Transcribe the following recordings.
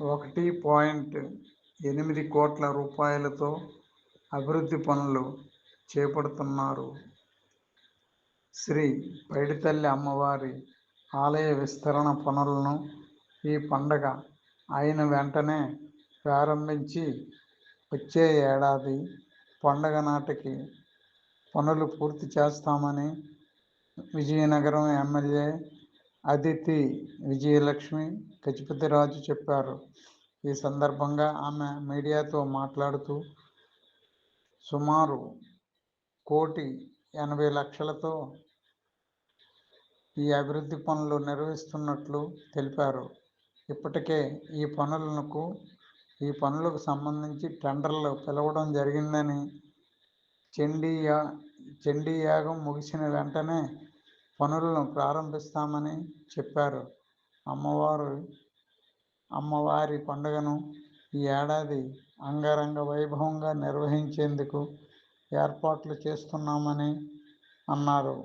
1.8 కోట్ల రూపాయలతో అభివృద్ధి పనులు చేపడుతున్నారు. శ్రీ పైడితల్లి అమ్మవారి ఆలయ విస్తరణ పనులను ఈ పండగ అయిన వెంటనే ప్రారంభించి వచ్చే ఏడాది పండగ నాటికి పనులు పూర్తి చేస్తామని విజయనగరం ఎమ్మెల్యే అదితి విజయలక్ష్మి గజపతిరాజు చెప్పారు. ఈ సందర్భంగా ఆమె మీడియాతో మాట్లాడుతూ సుమారు 1,80,00,000తో ఈ అభివృద్ధి పనులు నిర్వహిస్తున్నట్లు తెలిపారు. ఇప్పటికే ఈ పనులకు సంబంధించి టెండర్లు పిలవడం జరిగిందని, చండీ యాగం ముగిసిన వెంటనే పనులను ప్రారంభిస్తామని చెప్పారు. అమ్మవారి పండుగను ఈ ఏడాది అంగరంగ వైభవంగా నిర్వహించేందుకు ఏర్పాట్లు చేస్తున్నామని అన్నారు.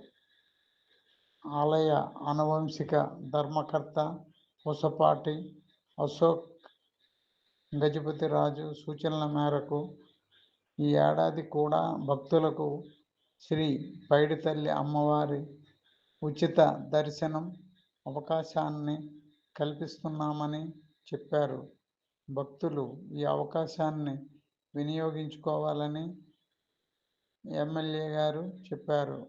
ఆలయ ఆనువంశిక ధర్మకర్త పూసపాటి అశోక్ గజపతిరాజు సూచనల మేరకు ఈ ఏడాది కూడా భక్తులకు శ్రీ పైడితల్లి అమ్మవారి ఉచిత దర్శనం అవకాశాన్ని కల్పిస్తున్నామని చెప్పారు. భక్తులు ఈ అవకాశాన్ని వినియోగించుకోవాలని ఎమ్మెల్యే గారు చెప్పారు.